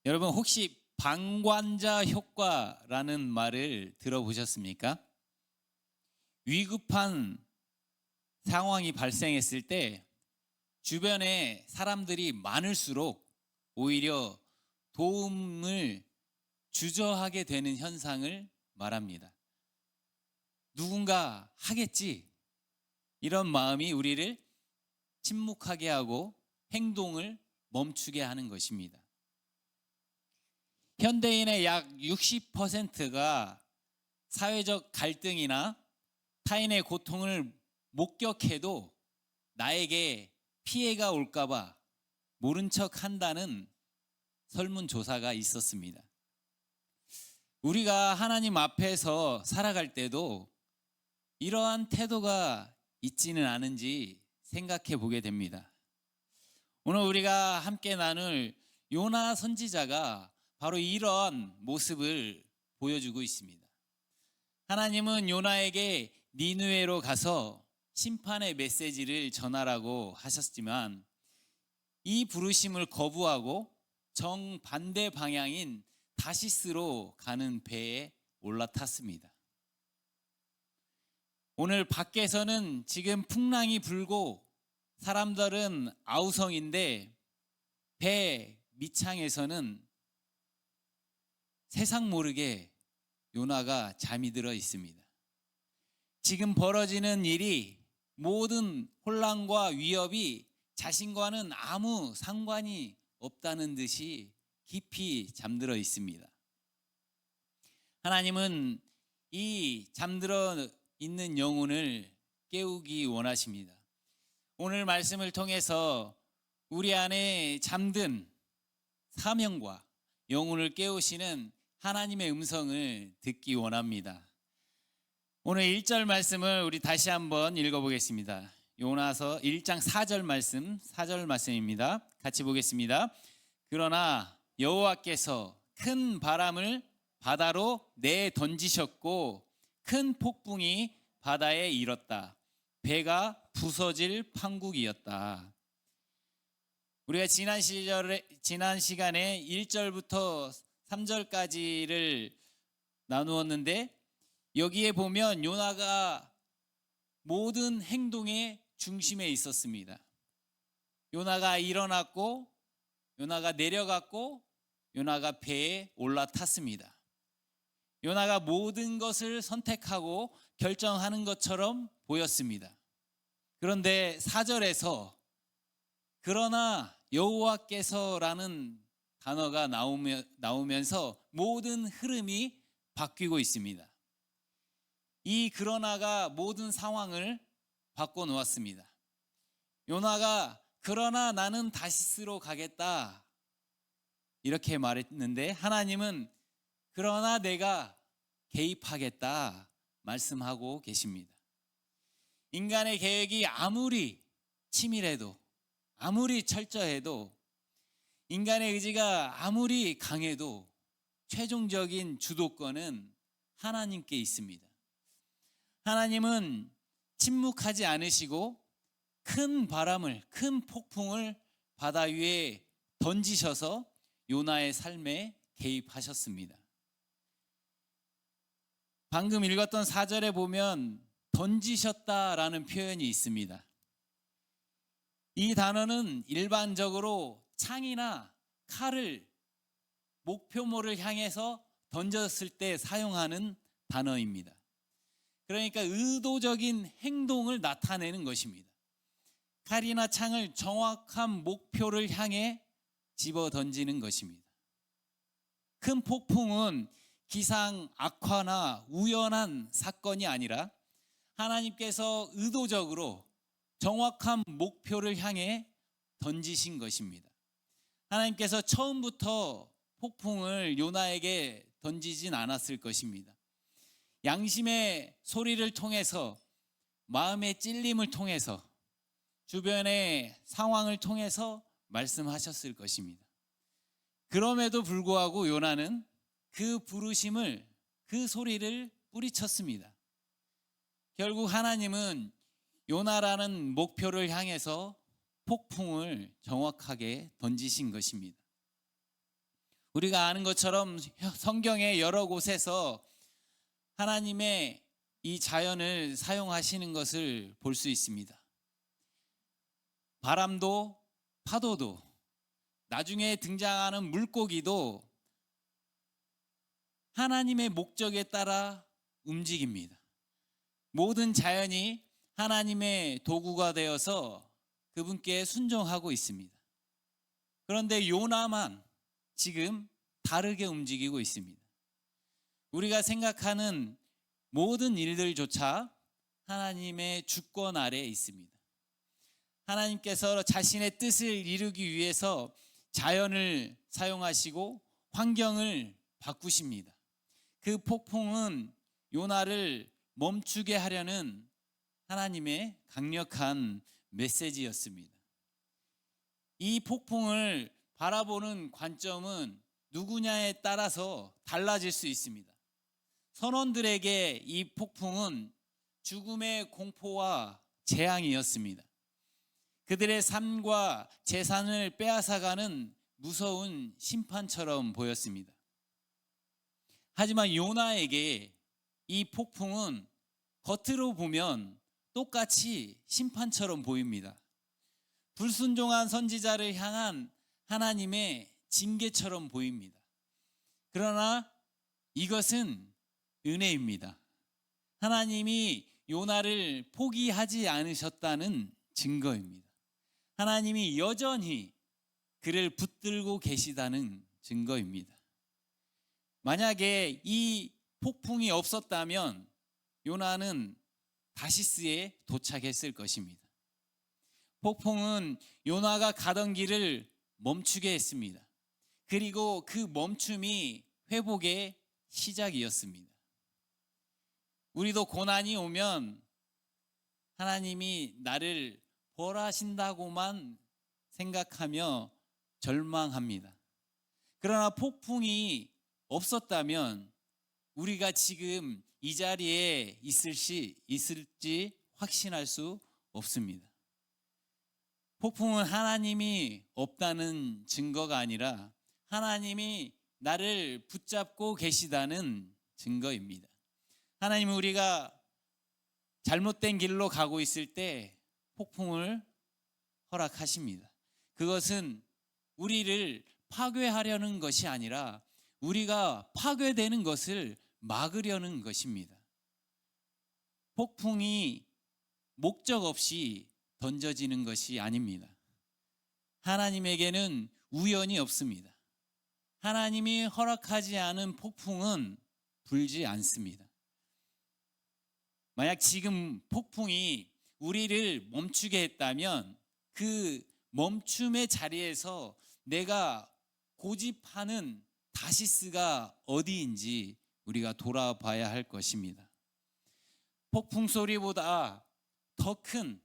여러분 혹시 방관자 효과라는 말을 들어보셨습니까? 위급한 상황이 발생했을 때 주변에 사람들이 많을수록 오히려 도움을 주저하게 되는 현상을 말합니다. 누군가 하겠지, 이런 마음이 우리를 침묵하게 하고 행동을 멈추게 하는 것입니다. 현대인의 약 60%가 사회적 갈등이나 타인의 고통을 목격해도 나에게 피해가 올까봐 모른 척 한다는 설문조사가 있었습니다. 우리가 하나님 앞에서 살아갈 때도 이러한 태도가 있지는 않은지 생각해 보게 됩니다. 오늘 우리가 함께 나눌 요나 선지자가 바로 이런 모습을 보여주고 있습니다. 하나님은 요나에게 니느웨로 가서 심판의 메시지를 전하라고 하셨지만 이 부르심을 거부하고 정반대 방향인 다시스로 가는 배에 올라탔습니다. 오늘 밖에서는 지금 풍랑이 불고 사람들은 아우성인데 배 밑창에서는 세상 모르게 요나가 잠이 들어 있습니다. 지금 벌어지는 일이 모든 혼란과 위협이 자신과는 아무 상관이 없다는 듯이 깊이 잠들어 있습니다. 하나님은 이 잠들어 있는 영혼을 깨우기 원하십니다. 오늘 말씀을 통해서 우리 안에 잠든 사명과 영혼을 깨우시는 하나님의 음성을 듣기 원합니다. 오늘 1절 말씀을 우리 다시 한번 읽어보겠습니다. 요나서 1장 4절 말씀입니다. 같이 보겠습니다. 그러나 여호와께서 큰 바람을 바다로 내던지셨고 큰 폭풍이 바다에 일었다. 배가 부서질 판국이었다. 우리가 지난 시간에 1절부터 3절까지를 나누었는데 여기에 보면 요나가 모든 행동의 중심에 있었습니다. 요나가 일어났고 요나가 내려갔고 요나가 배에 올라탔습니다. 요나가 모든 것을 선택하고 결정하는 것처럼 보였습니다. 그런데 4절에서 그러나 여호와께서라는 단어가 나오면서 모든 흐름이 바뀌고 있습니다. 이 그러나가 모든 상황을 바꿔놓았습니다. 요나가 그러나 나는 다시스로 가겠다 이렇게 말했는데 하나님은 그러나 내가 개입하겠다 말씀하고 계십니다. 인간의 계획이 아무리 치밀해도 아무리 철저해도 인간의 의지가 아무리 강해도 최종적인 주도권은 하나님께 있습니다. 하나님은 침묵하지 않으시고 큰 바람을, 큰 폭풍을 바다 위에 던지셔서 요나의 삶에 개입하셨습니다. 방금 읽었던 4절에 보면 던지셨다라는 표현이 있습니다. 이 단어는 일반적으로 창이나 칼을 목표물을 향해서 던졌을 때 사용하는 단어입니다. 그러니까 의도적인 행동을 나타내는 것입니다. 칼이나 창을 정확한 목표를 향해 집어 던지는 것입니다. 큰 폭풍은 기상 악화나 우연한 사건이 아니라 하나님께서 의도적으로 정확한 목표를 향해 던지신 것입니다. 하나님께서 처음부터 폭풍을 요나에게 던지진 않았을 것입니다. 양심의 소리를 통해서, 마음의 찔림을 통해서, 주변의 상황을 통해서 말씀하셨을 것입니다. 그럼에도 불구하고 요나는 그 부르심을, 그 소리를 뿌리쳤습니다. 결국 하나님은 요나라는 목표를 향해서 폭풍을 정확하게 던지신 것입니다. 우리가 아는 것처럼 성경의 여러 곳에서 하나님의 이 자연을 사용하시는 것을 볼 수 있습니다. 바람도 파도도 나중에 등장하는 물고기도 하나님의 목적에 따라 움직입니다. 모든 자연이 하나님의 도구가 되어서 그분께 순종하고 있습니다. 그런데 요나만 지금 다르게 움직이고 있습니다. 우리가 생각하는 모든 일들조차 하나님의 주권 아래에 있습니다. 하나님께서 자신의 뜻을 이루기 위해서 자연을 사용하시고 환경을 바꾸십니다. 그 폭풍은 요나를 멈추게 하려는 하나님의 강력한 메시지였습니다. 이 폭풍을 바라보는 관점은 누구냐에 따라서 달라질 수 있습니다. 선원들에게 이 폭풍은 죽음의 공포와 재앙이었습니다. 그들의 삶과 재산을 빼앗아가는 무서운 심판처럼 보였습니다. 하지만 요나에게 이 폭풍은 겉으로 보면 똑같이 심판처럼 보입니다. 불순종한 선지자를 향한 하나님의 징계처럼 보입니다. 그러나 이것은 은혜입니다. 하나님이 요나를 포기하지 않으셨다는 증거입니다. 하나님이 여전히 그를 붙들고 계시다는 증거입니다. 만약에 이 폭풍이 없었다면 요나는 다시스에 도착했을 것입니다. 폭풍은 요나가 가던 길을 멈추게 했습니다. 그리고 그 멈춤이 회복의 시작이었습니다. 우리도 고난이 오면 하나님이 나를 벌하신다고만 생각하며 절망합니다. 그러나 폭풍이 없었다면 우리가 지금 이 자리에 있을지 확신할 수 없습니다. 폭풍은 하나님이 없다는 증거가 아니라 하나님이 나를 붙잡고 계시다는 증거입니다. 하나님은 우리가 잘못된 길로 가고 있을 때 폭풍을 허락하십니다. 그것은 우리를 파괴하려는 것이 아니라 우리가 파괴되는 것을 막으려는 것입니다. 폭풍이 목적 없이 던져지는 것이 아닙니다. 하나님에게는 우연이 없습니다. 하나님이 허락하지 않은 폭풍은 불지 않습니다. 만약 지금 폭풍이 우리를 멈추게 했다면 그 멈춤의 자리에서 내가 고집하는 다시스가 어디인지 우리가 돌아봐야 할 것입니다. 폭풍 소리보다 더 큰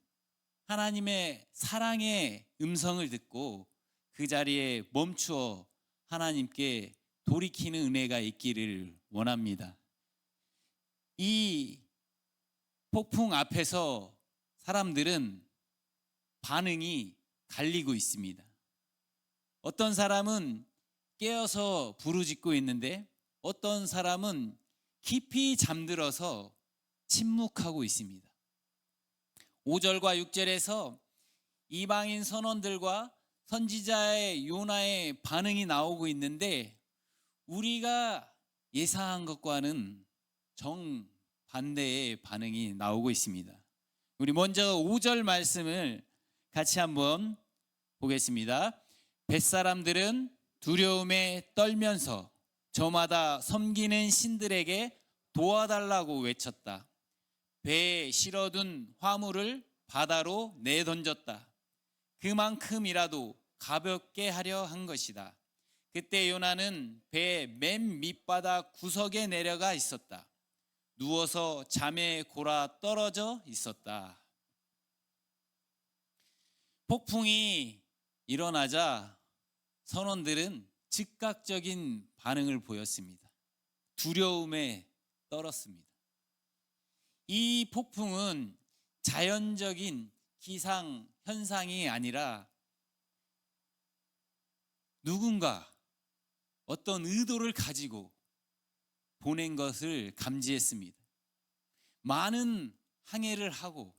하나님의 사랑의 음성을 듣고 그 자리에 멈추어 하나님께 돌이키는 은혜가 있기를 원합니다. 이 폭풍 앞에서 사람들은 반응이 갈리고 있습니다. 어떤 사람은 깨어서 부르짖고 있는데 어떤 사람은 깊이 잠들어서 침묵하고 있습니다. 5절과 6절에서 이방인 선원들과 선지자의 요나의 반응이 나오고 있는데 우리가 예상한 것과는 정반대의 반응이 나오고 있습니다. 우리 먼저 5절 말씀을 같이 한번 보겠습니다. 벳사람들은 두려움에 떨면서 저마다 섬기는 신들에게 도와달라고 외쳤다. 배에 실어둔 화물을 바다로 내던졌다. 그만큼이라도 가볍게 하려 한 것이다. 그때 요나는 배의 맨 밑바닥 구석에 내려가 있었다. 누워서 잠에 골아 떨어져 있었다. 폭풍이 일어나자 선원들은 즉각적인 반응을 보였습니다. 두려움에 떨었습니다. 이 폭풍은 자연적인 기상 현상이 아니라 누군가 어떤 의도를 가지고 보낸 것을 감지했습니다. 많은 항해를 하고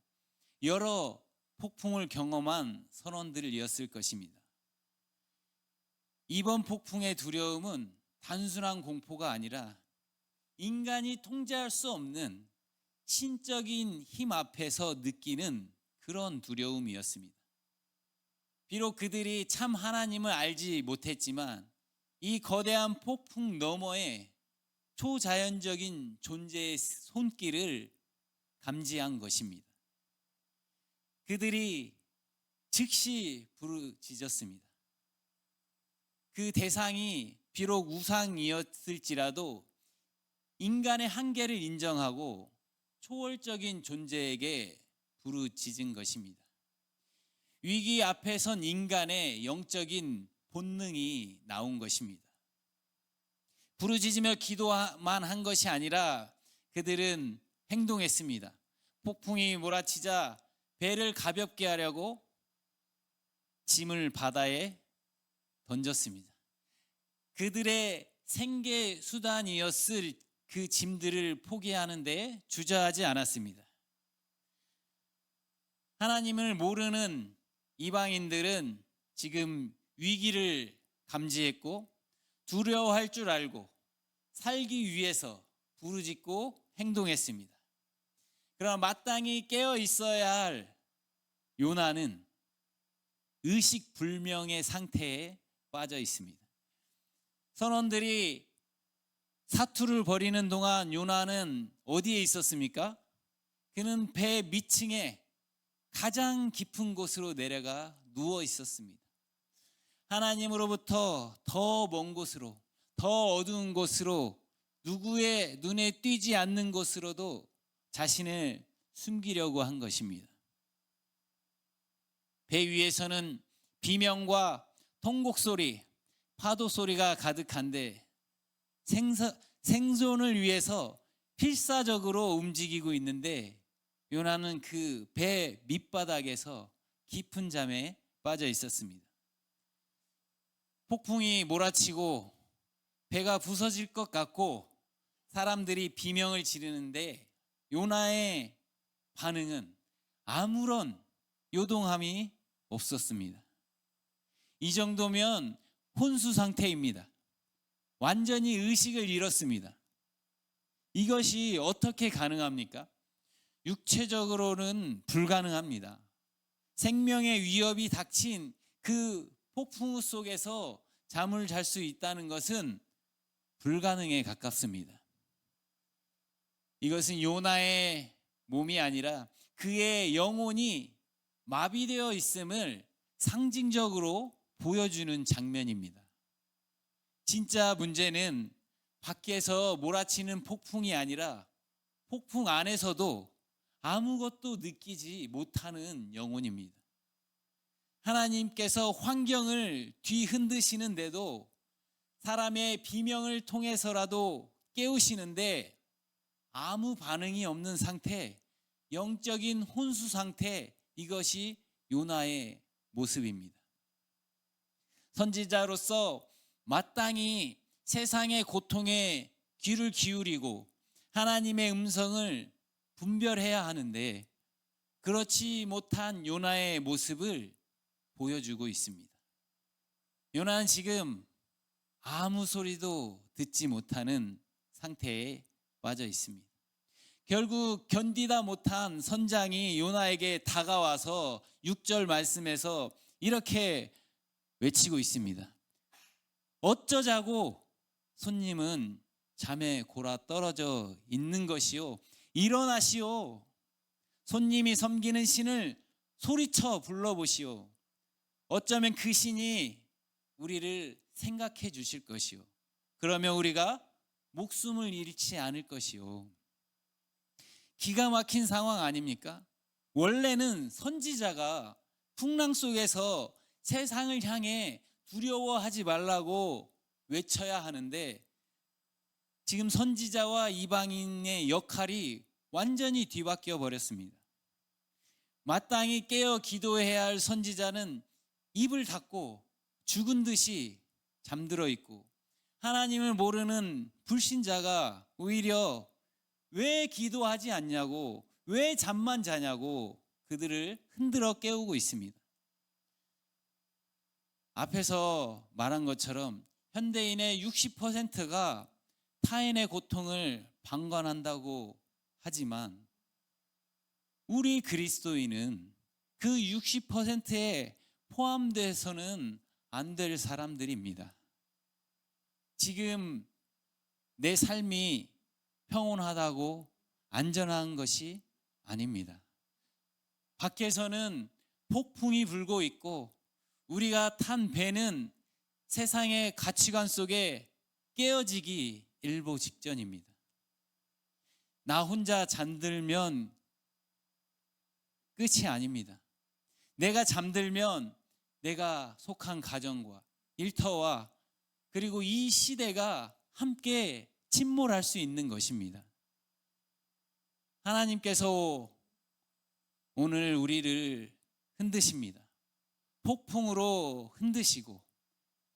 여러 폭풍을 경험한 선원들이었을 것입니다. 이번 폭풍의 두려움은 단순한 공포가 아니라 인간이 통제할 수 없는 신적인 힘 앞에서 느끼는 그런 두려움이었습니다. 비록 그들이 참 하나님을 알지 못했지만 이 거대한 폭풍 너머에 초자연적인 존재의 손길을 감지한 것입니다. 그들이 즉시 부르짖었습니다. 그 대상이 비록 우상이었을지라도 인간의 한계를 인정하고 초월적인 존재에게 부르짖은 것입니다. 위기 앞에 선 인간의 영적인 본능이 나온 것입니다. 부르짖으며 기도만 한 것이 아니라 그들은 행동했습니다. 폭풍이 몰아치자 배를 가볍게 하려고 짐을 바다에 던졌습니다. 그들의 생계 수단이었을 그 짐들을 포기하는데 주저하지 않았습니다. 하나님을 모르는 이방인들은 지금 위기를 감지했고 두려워할 줄 알고 살기 위해서 부르짖고 행동했습니다. 그러나 마땅히 깨어 있어야 할 요나는 의식불명의 상태에 빠져 있습니다. 선원들이 사투를 벌이는 동안 요나는 어디에 있었습니까? 그는 배 밑층에 가장 깊은 곳으로 내려가 누워 있었습니다. 하나님으로부터 더 먼 곳으로, 더 어두운 곳으로, 누구의 눈에 띄지 않는 곳으로도 자신을 숨기려고 한 것입니다. 배 위에서는 비명과 통곡 소리, 파도 소리가 가득한데 생존을 위해서 필사적으로 움직이고 있는데 요나는 그 배 밑바닥에서 깊은 잠에 빠져 있었습니다. 폭풍이 몰아치고 배가 부서질 것 같고 사람들이 비명을 지르는데 요나의 반응은 아무런 요동함이 없었습니다. 이 정도면 혼수 상태입니다. 완전히 의식을 잃었습니다. 이것이 어떻게 가능합니까? 육체적으로는 불가능합니다. 생명의 위협이 닥친 그 폭풍 속에서 잠을 잘 수 있다는 것은 불가능에 가깝습니다. 이것은 요나의 몸이 아니라 그의 영혼이 마비되어 있음을 상징적으로 보여주는 장면입니다. 진짜 문제는 밖에서 몰아치는 폭풍이 아니라 폭풍 안에서도 아무것도 느끼지 못하는 영혼입니다. 하나님께서 환경을 뒤흔드시는데도 사람의 비명을 통해서라도 깨우시는데 아무 반응이 없는 상태, 영적인 혼수 상태, 이것이 요나의 모습입니다. 선지자로서 마땅히 세상의 고통에 귀를 기울이고 하나님의 음성을 분별해야 하는데 그렇지 못한 요나의 모습을 보여주고 있습니다. 요나는 지금 아무 소리도 듣지 못하는 상태에 빠져 있습니다. 결국 견디다 못한 선장이 요나에게 다가와서 6절 말씀에서 이렇게 외치고 있습니다. 어쩌자고 손님은 잠에 골아 떨어져 있는 것이요. 일어나시오. 손님이 섬기는 신을 소리쳐 불러보시오. 어쩌면 그 신이 우리를 생각해 주실 것이요. 그러면 우리가 목숨을 잃지 않을 것이요. 기가 막힌 상황 아닙니까? 원래는 선지자가 풍랑 속에서 세상을 향해 두려워하지 말라고 외쳐야 하는데 지금 선지자와 이방인의 역할이 완전히 뒤바뀌어 버렸습니다. 마땅히 깨어 기도해야 할 선지자는 입을 닫고 죽은 듯이 잠들어 있고 하나님을 모르는 불신자가 오히려 왜 기도하지 않냐고, 왜 잠만 자냐고 그들을 흔들어 깨우고 있습니다. 앞에서 말한 것처럼 현대인의 60%가 타인의 고통을 방관한다고 하지만 우리 그리스도인은 그 60%에 포함돼서는 안 될 사람들입니다. 지금 내 삶이 평온하다고 안전한 것이 아닙니다. 밖에서는 폭풍이 불고 있고 우리가 탄 배는 세상의 가치관 속에 깨어지기 일보 직전입니다. 나 혼자 잠들면 끝이 아닙니다. 내가 잠들면 내가 속한 가정과 일터와 그리고 이 시대가 함께 침몰할 수 있는 것입니다. 하나님께서 오늘 우리를 흔드십니다. 폭풍으로 흔드시고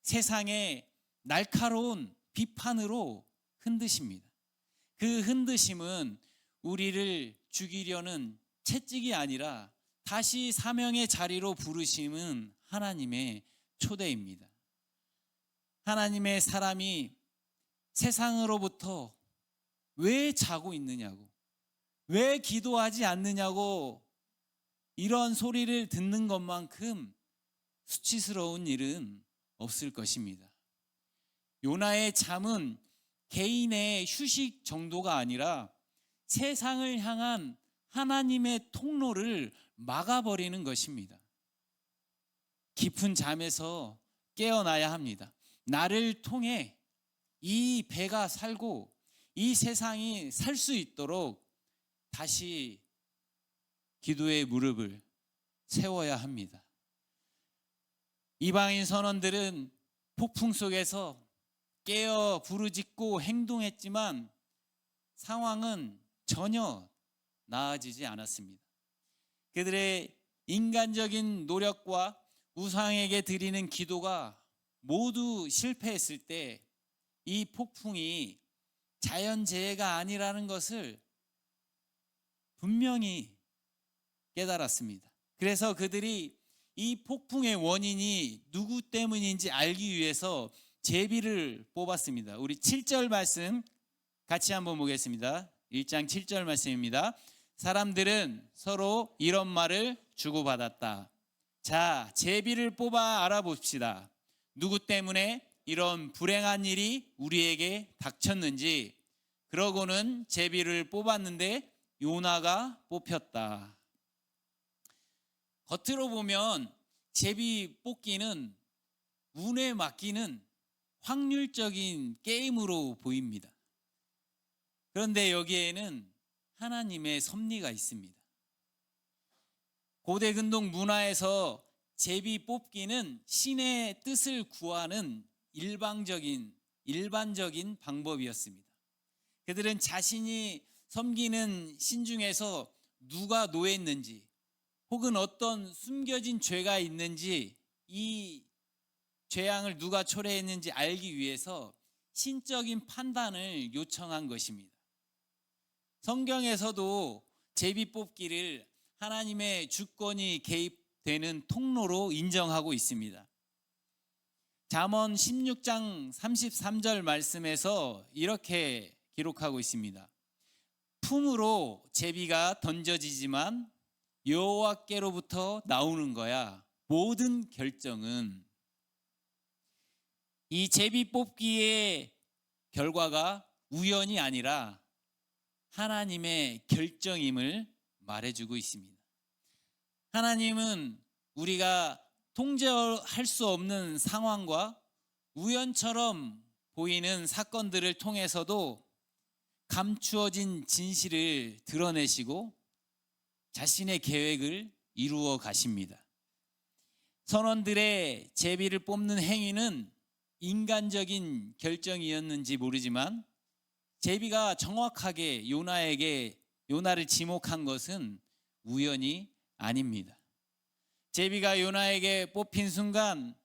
세상의 날카로운 비판으로 흔드십니다. 그 흔드심은 우리를 죽이려는 채찍이 아니라 다시 사명의 자리로 부르심은 하나님의 초대입니다. 하나님의 사람이 세상으로부터 왜 자고 있느냐고, 왜 기도하지 않느냐고 이런 소리를 듣는 것만큼 수치스러운 일은 없을 것입니다. 요나의 잠은 개인의 휴식 정도가 아니라 세상을 향한 하나님의 통로를 막아버리는 것입니다. 깊은 잠에서 깨어나야 합니다. 나를 통해 이 배가 살고 이 세상이 살 수 있도록 다시 기도의 무릎을 세워야 합니다. 이방인 선원들은 폭풍 속에서 깨어 부르짖고 행동했지만 상황은 전혀 나아지지 않았습니다. 그들의 인간적인 노력과 우상에게 드리는 기도가 모두 실패했을 때 이 폭풍이 자연재해가 아니라는 것을 분명히 깨달았습니다. 그래서 그들이 이 폭풍의 원인이 누구 때문인지 알기 위해서 제비를 뽑았습니다. 우리 7절 말씀 같이 한번 보겠습니다. 1장 7절 말씀입니다. 사람들은 서로 이런 말을 주고받았다. 자, 제비를 뽑아 알아봅시다. 누구 때문에 이런 불행한 일이 우리에게 닥쳤는지. 그러고는 제비를 뽑았는데 요나가 뽑혔다. 겉으로 보면 제비 뽑기는 운에 맡기는 확률적인 게임으로 보입니다. 그런데 여기에는 하나님의 섭리가 있습니다. 고대 근동 문화에서 제비 뽑기는 신의 뜻을 구하는 일반적인 방법이었습니다. 그들은 자신이 섬기는 신 중에서 누가 노했는지 혹은 어떤 숨겨진 죄가 있는지 이 죄악을 누가 초래했는지 알기 위해서 신적인 판단을 요청한 것입니다. 성경에서도 제비 뽑기를 하나님의 주권이 개입되는 통로로 인정하고 있습니다. 잠언 16장 33절 말씀에서 이렇게 기록하고 있습니다. 품으로 제비가 던져지지만 여호와께로부터 나오는 거야. 모든 결정은. 이 제비 뽑기의 결과가 우연이 아니라 하나님의 결정임을 말해주고 있습니다. 하나님은 우리가 통제할 수 없는 상황과 우연처럼 보이는 사건들을 통해서도 감추어진 진실을 드러내시고 자신의 계획을 이루어 가십니다. 선원들의 제비를 뽑는 행위는 인간적인 결정이었는지 모르지만 제비가 정확하게 요나를 지목한 것은 우연이 아닙니다. 제비가 요나에게 뽑힌 순간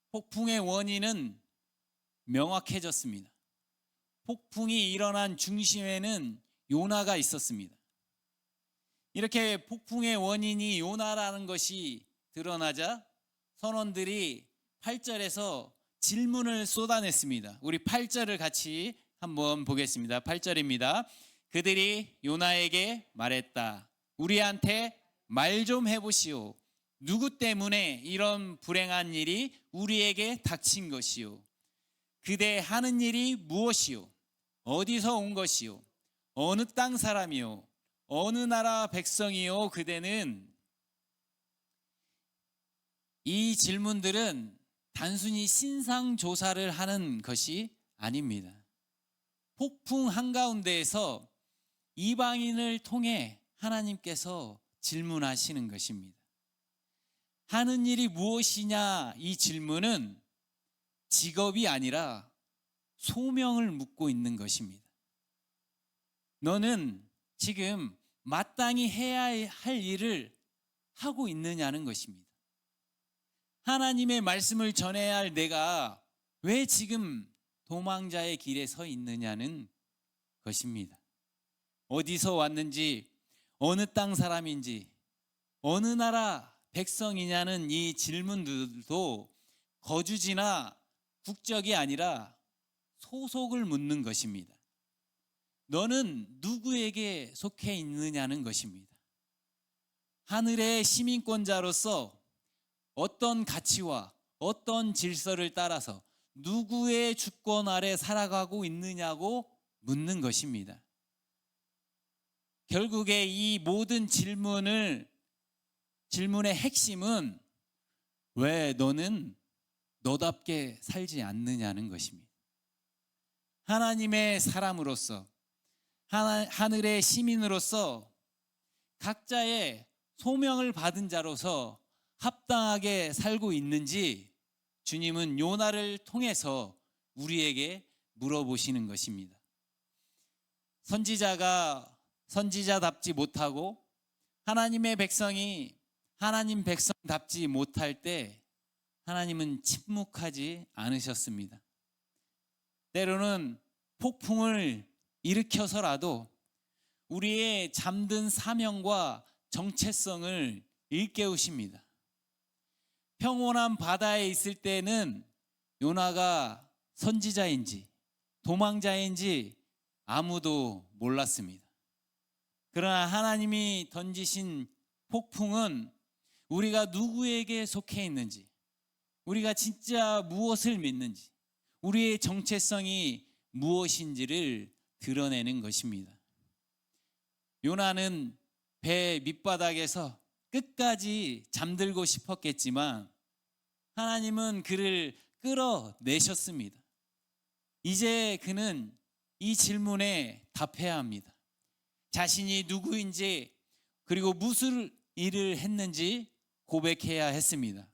폭풍의 원인은 명확해졌습니다. 폭풍이 일어난 중심에는 요나가 있었습니다. 이렇게 폭풍의 원인이 요나라는 것이 드러나자 선원들이 8절에서 질문을 쏟아냈습니다. 우리 8절을 같이 한번 보겠습니다. 8절입니다. 그들이 요나에게 말했다. 우리한테 말 좀 해보시오. 누구 때문에 이런 불행한 일이 우리에게 닥친 것이오? 그대 하는 일이 무엇이오? 어디서 온 것이오? 어느 땅 사람이오? 어느 나라 백성이오? 그대는 이 질문들은 단순히 신상 조사를 하는 것이 아닙니다. 폭풍 한가운데에서 이방인을 통해 하나님께서 질문하시는 것입니다. 하는 일이 무엇이냐? 이 질문은 직업이 아니라 소명을 묻고 있는 것입니다. 너는 지금 마땅히 해야 할 일을 하고 있느냐는 것입니다. 하나님의 말씀을 전해야 할 내가 왜 지금 도망자의 길에 서 있느냐는 것입니다. 어디서 왔는지, 어느 땅 사람인지, 어느 나라 백성이냐는 이 질문들도 거주지나 국적이 아니라 소속을 묻는 것입니다. 너는 누구에게 속해 있느냐는 것입니다. 하늘의 시민권자로서 어떤 가치와 어떤 질서를 따라서 누구의 주권 아래 살아가고 있느냐고 묻는 것입니다. 결국에 이 모든 질문의 핵심은 왜 너는 너답게 살지 않느냐는 것입니다. 하나님의 사람으로서, 하늘의 시민으로서 각자의 소명을 받은 자로서 합당하게 살고 있는지 주님은 요나를 통해서 우리에게 물어보시는 것입니다. 선지자가 선지자답지 못하고 하나님의 백성이 하나님 백성답지 못할 때 하나님은 침묵하지 않으셨습니다. 때로는 폭풍을 일으켜서라도 우리의 잠든 사명과 정체성을 일깨우십니다. 평온한 바다에 있을 때는 요나가 선지자인지 도망자인지 아무도 몰랐습니다. 그러나 하나님이 던지신 폭풍은 우리가 누구에게 속해 있는지, 우리가 진짜 무엇을 믿는지, 우리의 정체성이 무엇인지를 드러내는 것입니다. 요나는 배 밑바닥에서 끝까지 잠들고 싶었겠지만 하나님은 그를 끌어내셨습니다. 이제 그는 이 질문에 답해야 합니다. 자신이 누구인지 그리고 무슨 일을 했는지 고백해야 했습니다.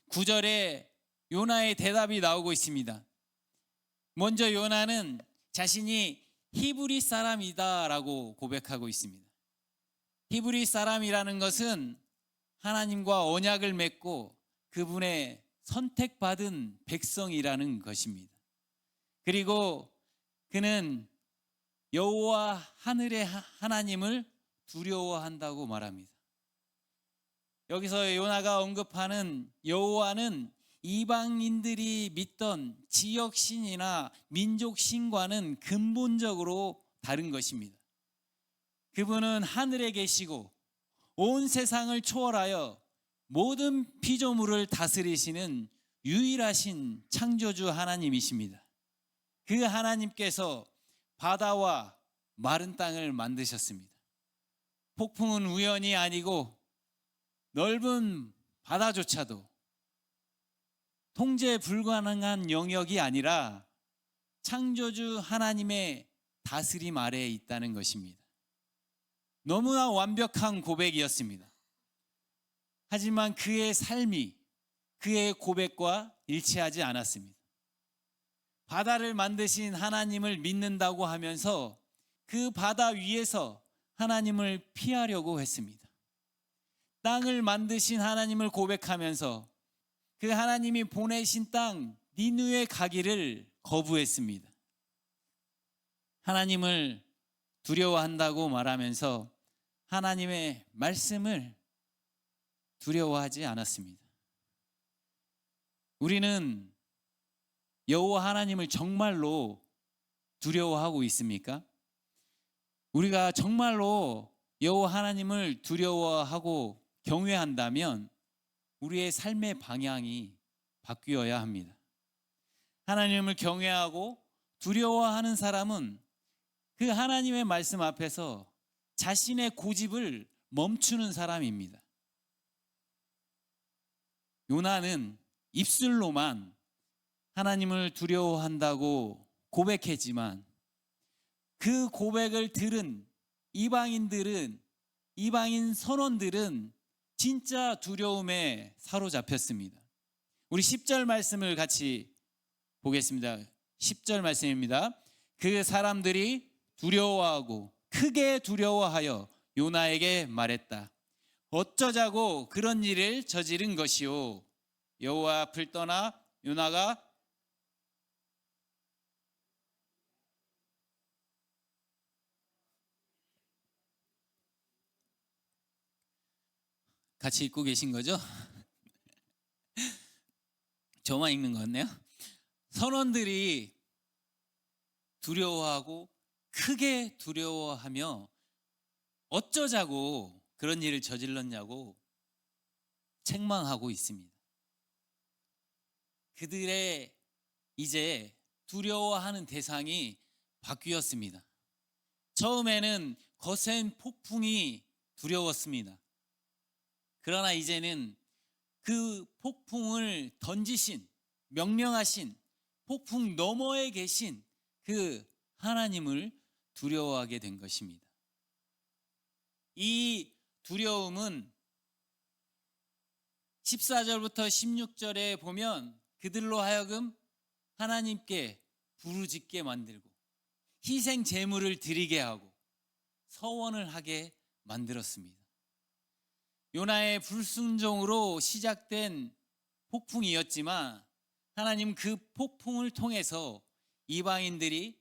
9절에 요나의 대답이 나오고 있습니다. 먼저 요나는 자신이 히브리 사람이다라고 고백하고 있습니다. 히브리 사람이라는 것은 하나님과 언약을 맺고 그분의 선택받은 백성이라는 것입니다. 그리고 그는 여호와 하늘의 하나님을 두려워한다고 말합니다. 여기서 요나가 언급하는 여호와는 이방인들이 믿던 지역신이나 민족신과는 근본적으로 다른 것입니다. 그분은 하늘에 계시고 온 세상을 초월하여 모든 피조물을 다스리시는 유일하신 창조주 하나님이십니다. 그 하나님께서 바다와 마른 땅을 만드셨습니다. 폭풍은 우연이 아니고 넓은 바다조차도 통제 불가능한 영역이 아니라 창조주 하나님의 다스림 아래에 있다는 것입니다. 너무나 완벽한 고백이었습니다. 하지만 그의 삶이 그의 고백과 일치하지 않았습니다. 바다를 만드신 하나님을 믿는다고 하면서 그 바다 위에서 하나님을 피하려고 했습니다. 땅을 만드신 하나님을 고백하면서 그 하나님이 보내신 땅 니느웨 가기를 거부했습니다. 하나님을 두려워한다고 말하면서 하나님의 말씀을 두려워하지 않았습니다. 우리는 여호와 하나님을 정말로 두려워하고 있습니까? 우리가 정말로 여호와 하나님을 두려워하고 경외한다면 우리의 삶의 방향이 바뀌어야 합니다. 하나님을 경외하고 두려워하는 사람은 그 하나님의 말씀 앞에서 자신의 고집을 멈추는 사람입니다. 요나는 입술로만 하나님을 두려워한다고 고백했지만 그 고백을 들은 이방인 선원들은 진짜 두려움에 사로잡혔습니다. 우리 10절 말씀을 같이 보겠습니다. 10절 말씀입니다. 그 사람들이 두려워하고 크게 두려워하여 요나에게 말했다. 어쩌자고 그런 일을 저지른 것이오. 여호와 앞을 떠나 요나가 같이 읽고 계신 거죠? 저만 읽는 것 같네요. 선원들이 두려워하고 크게 두려워하며 어쩌자고 그런 일을 저질렀냐고 책망하고 있습니다. 그들의 이제 두려워하는 대상이 바뀌었습니다. 처음에는 거센 폭풍이 두려웠습니다. 그러나 이제는 그 폭풍을 던지신, 명령하신 폭풍 너머에 계신 그 하나님을 두려워하게 된 것입니다. 이 두려움은 14절부터 16절에 보면 그들로 하여금 하나님께 부르짖게 만들고 희생 제물을 드리게 하고 서원을 하게 만들었습니다. 요나의 불순종으로 시작된 폭풍이었지만 하나님 그 폭풍을 통해서 이방인들이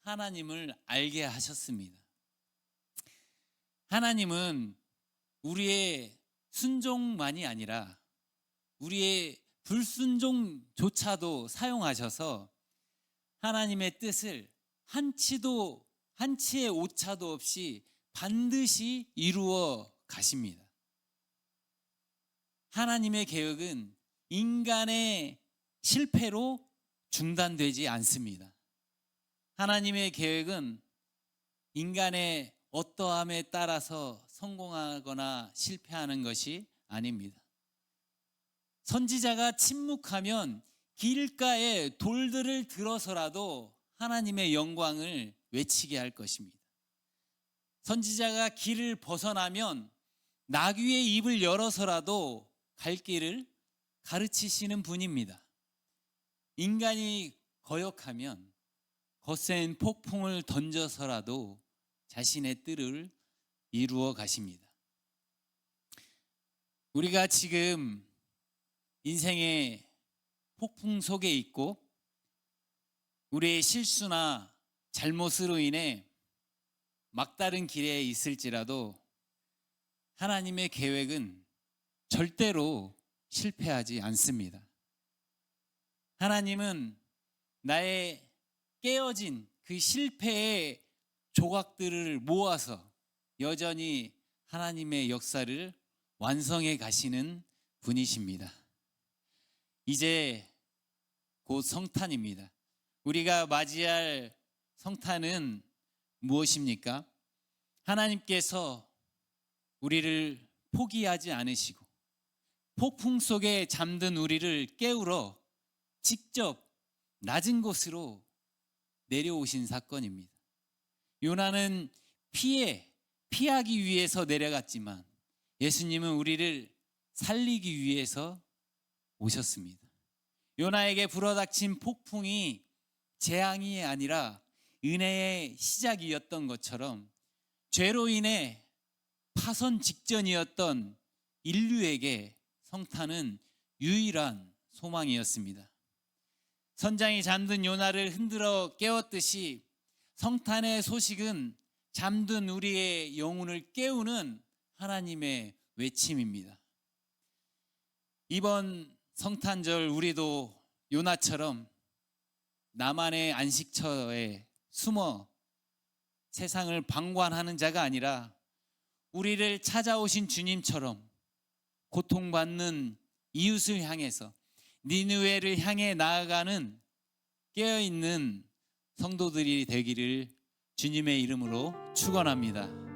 하나님을 알게 하셨습니다. 하나님은 우리의 순종만이 아니라 우리의 불순종조차도 사용하셔서 하나님의 뜻을 한치의 오차도 없이 반드시 이루어 가십니다. 하나님의 계획은 인간의 실패로 중단되지 않습니다. 하나님의 계획은 인간의 어떠함에 따라서 성공하거나 실패하는 것이 아닙니다. 선지자가 침묵하면 길가에 돌들을 들어서라도 하나님의 영광을 외치게 할 것입니다. 선지자가 길을 벗어나면 나귀의 입을 열어서라도 갈 길을 가르치시는 분입니다. 인간이 거역하면 거센 폭풍을 던져서라도 자신의 뜻을 이루어 가십니다. 우리가 지금 인생의 폭풍 속에 있고 우리의 실수나 잘못으로 인해 막다른 길에 있을지라도 하나님의 계획은 절대로 실패하지 않습니다. 하나님은 나의 깨어진 그 실패의 조각들을 모아서 여전히 하나님의 역사를 완성해 가시는 분이십니다. 이제 곧 성탄입니다. 우리가 맞이할 성탄은 무엇입니까? 하나님께서 우리를 포기하지 않으시고 폭풍 속에 잠든 우리를 깨우러 직접 낮은 곳으로 내려오신 사건입니다. 요나는 피하기 위해서 내려갔지만 예수님은 우리를 살리기 위해서 오셨습니다. 요나에게 불어닥친 폭풍이 재앙이 아니라 은혜의 시작이었던 것처럼 죄로 인해 파손 직전이었던 인류에게 성탄은 유일한 소망이었습니다. 선장이 잠든 요나를 흔들어 깨웠듯이 성탄의 소식은 잠든 우리의 영혼을 깨우는 하나님의 외침입니다. 이번 성탄절 우리도 요나처럼 나만의 안식처에 숨어 세상을 방관하는 자가 아니라 우리를 찾아오신 주님처럼 고통받는 이웃을 향해서 니느웨를 향해 나아가는 깨어있는 성도들이 되기를 주님의 이름으로 축원합니다.